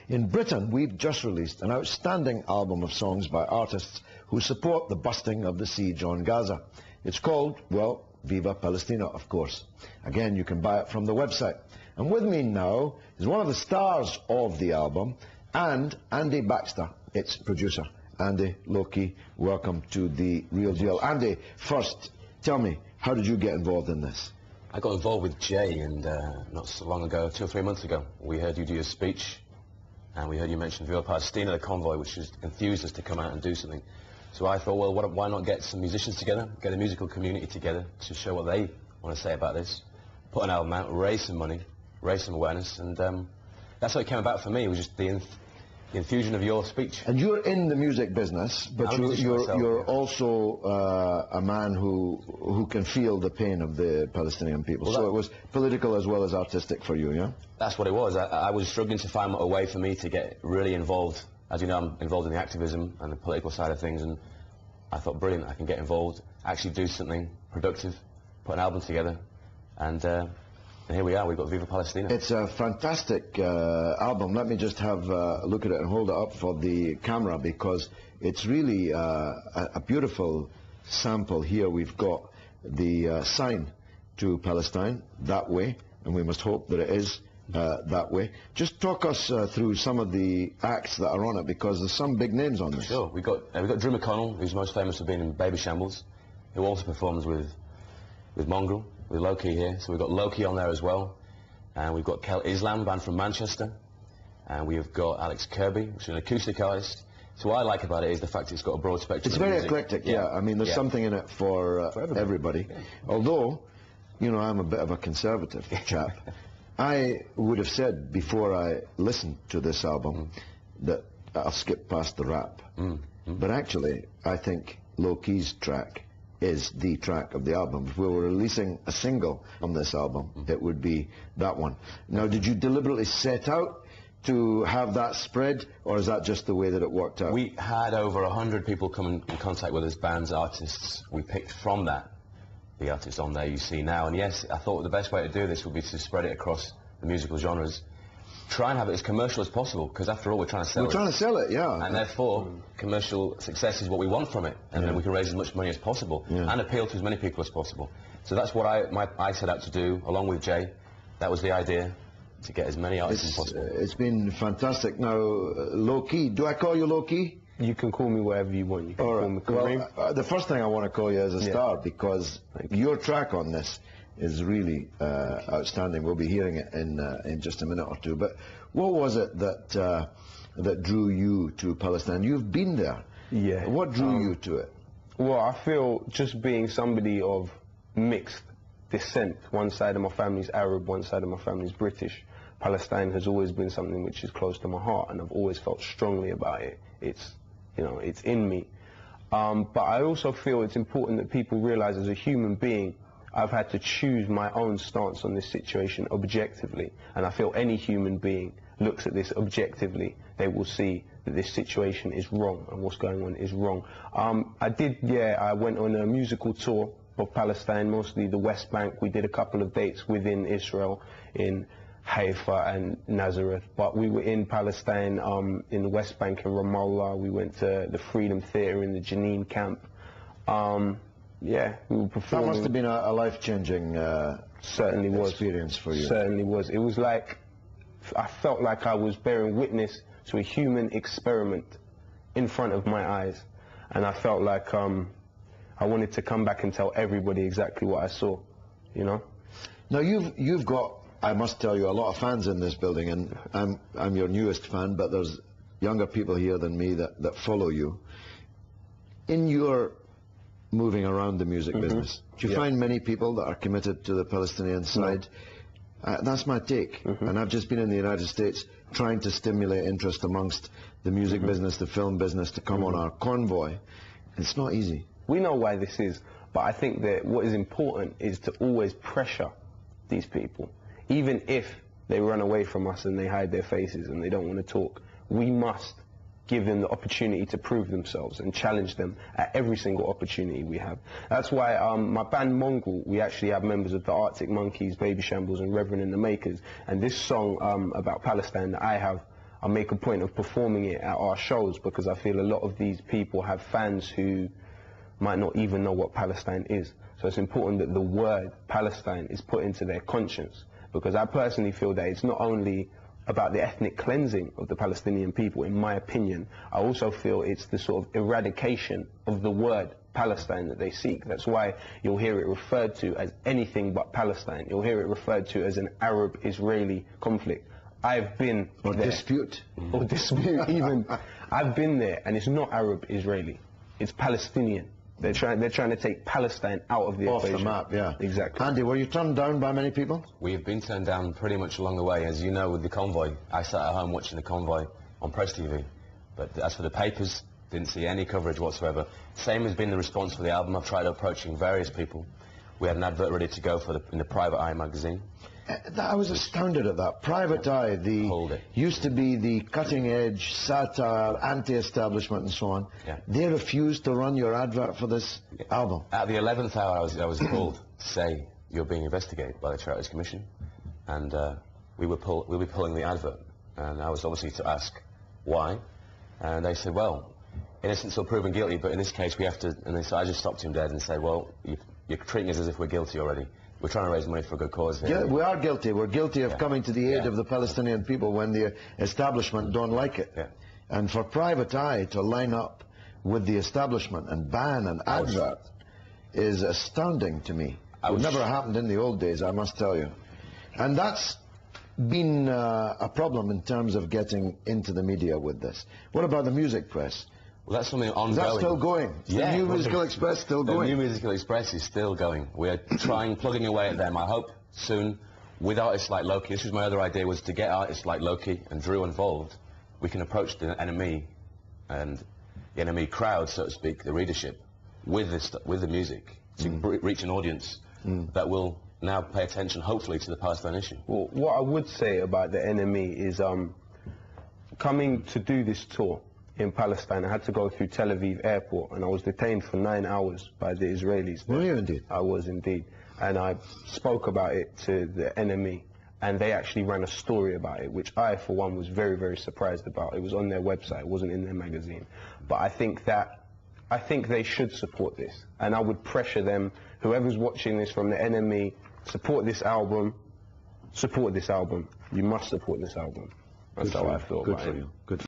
In Britain, we've just released an outstanding album of songs by artists who support the busting of the siege on Gaza. It's called, well, Viva Palestina, of course. Again, you can buy it from the website. And with me now is one of the stars of the album, and Andy Baxter, its producer. Andy, lowkey, welcome to The Real Deal. Andy, first, tell me, how did you get involved in this? I got involved with Jay, and not so long ago, 2 or 3 months ago, we heard you do your speech, and we heard you mention Viva Palestina, the convoy, which has enthused us to come out and do something. So I thought, well, why not get some musicians together, get a musical community together to show what they want to say about this, put an album out, raise some money, raise some awareness, and that's how it came about for me. It was just the infusion of your speech. And you're in the music business, but you're also a man who can feel the pain of the Palestinian people. Well, so it was political as well as artistic for you, yeah? That's what it was. I was struggling to find a way for me to get really involved. As you know, I'm involved in the activism and the political side of things, and I thought, brilliant, I can get involved, actually do something productive, put an album together, and here we are, we've got Viva Palestina. It's a fantastic album. Let me just have a look at it and hold it up for the camera, because it's really a beautiful sample here. We've got the sign to Palestine that way, and we must hope that it is that way. Just talk us through some of the acts that are on it, because there's some big names on this. Sure, we've got Drew McConnell, who's most famous for being in Baby Shambles, who also performs with Mongrel, with lowkey here. So we've got lowkey on there as well, and we've got Kel Islam, band from Manchester, and we've got Alex Kirby, which is an acoustic artist. So what I like about it is the fact it's got a broad spectrum. It's very eclectic, yeah. I mean, there's something in it for everybody. Yeah. Although, you know, I'm a bit of a conservative chap. I would have said before I listened to this album that I'll skip past the rap. But actually, I think lowkey's track is the track of the album. If we were releasing a single on this album, it would be that one. Now, did you deliberately set out to have that spread, or is that just the way that it worked out? We had over 100 people come in contact with us, bands, artists. We picked from that the artists on there you see now. And yes, I thought the best way to do this would be to spread it across the musical genres. Try and have it as commercial as possible, because after all, we're trying to sell it. We're trying to sell it, yeah. And therefore, commercial success is what we want from it, and then we can raise as much money as possible and appeal to as many people as possible. So that's what I set out to do, along with Jay. That was the idea, to get as many artists as possible. It's been fantastic. Now, lowkey, do I call you lowkey? You can call me whatever you want. You can call me Kareem. Well, the first thing I want to call you is a star, because your track on this is really outstanding. We'll be hearing it in just a minute or two. But what was it that that drew you to Palestine? You've been there. Yeah. What drew you to it? Well, I feel just being somebody of mixed descent. One side of my family's Arab, one side of my family's British. Palestine has always been something which is close to my heart, and I've always felt strongly about it. It's, you know, it's in me. But I also feel it's important that people realize, as a human being, I've had to choose my own stance on this situation objectively, and I feel any human being looks at this objectively, they will see that this situation is wrong and what's going on is wrong. I went on a musical tour of Palestine, mostly the West Bank. We did a couple of dates within Israel in Haifa and Nazareth, but we were in Palestine, in the West Bank in Ramallah. We went to the Freedom Theatre in the Jenin camp. Yeah, we were performing. That must have been a life-changing experience for you. Certainly was. It was like, I felt like I was bearing witness to a human experiment in front of my eyes, and I felt like I wanted to come back and tell everybody exactly what I saw, you know. Now you've got, I must tell you, a lot of fans in this building, and I'm your newest fan, but there's younger people here than me that follow you. In your moving around the music business, do you find many people that are committed to the Palestinian side? That's my take, and I've just been in the United States trying to stimulate interest amongst the music business, the film business, to come on our convoy. It's not easy. We know why this is, but I think that what is important is to always pressure these people. Even if they run away from us and they hide their faces and they don't want to talk, we must give them the opportunity to prove themselves and challenge them at every single opportunity we have. That's why my band Mongrel, we actually have members of the Arctic Monkeys, Baby Shambles and Reverend and the Makers, and this song about Palestine that I have, I make a point of performing it at our shows because I feel a lot of these people have fans who might not even know what Palestine is. So it's important that the word Palestine is put into their conscience, because I personally feel that it's not only about the ethnic cleansing of the Palestinian people, in my opinion. I also feel it's the sort of eradication of the word Palestine that they seek. That's why you'll hear it referred to as anything but Palestine. You'll hear it referred to as an Arab-Israeli conflict. I've been or there. Dispute. Or dispute even. I've been there, and it's not Arab-Israeli. It's Palestinian. They're trying to take Palestine out of the equation. Off the map, yeah. Exactly. Andy, were you turned down by many people? We have been turned down pretty much along the way. As you know, with the convoy, I sat at home watching the convoy on Press TV. But as for the papers, didn't see any coverage whatsoever. Same has been the response for the album. I've tried approaching various people. We had an advert ready to go in the Private Eye magazine. I was astounded at that. Private Eye, used to be the cutting-edge satire, anti-establishment and so on. Yeah. They refused to run your advert for this album. At the 11th hour, I was called to say, you're being investigated by the Charities Commission, and we'll be pulling the advert. And I was obviously to ask why, and they said, well, innocent till proven guilty, but in this case we have to, and so I just stopped him dead and said, well, you're treating us as if we're guilty already. We're trying to raise money for a good cause here. Yeah, we are guilty. We're guilty of coming to the aid of the Palestinian people when the establishment don't like it. Yeah. And for Private Eye to line up with the establishment and ban an advert is astounding to me. It never happened in the old days, I must tell you. And that's been a problem in terms of getting into the media with this. What about the music press? Well, that's something ongoing. Is that still going? Yeah. The New Musical Express still going? The New Musical Express is still going. We're plugging away at them. I hope soon, with artists like lowkey, this was my other idea, was to get artists like lowkey and Drew involved. We can approach the enemy and the enemy crowd, so to speak, the readership, with the music to reach an audience that will now pay attention, hopefully, to the Palestine issue. Well, what I would say about the enemy is coming to do this tour in Palestine, I had to go through Tel Aviv airport, and I was detained for 9 hours by the Israelis. Were you indeed? I was indeed. And I spoke about it to the enemy, and they actually ran a story about it, which I, for one, was very, very surprised about. It was on their website, it wasn't in their magazine. But I think they should support this, and I would pressure them, whoever's watching this from the enemy, support this album, support this album. You must support this album. That's how I feel about it. Good for you. Good.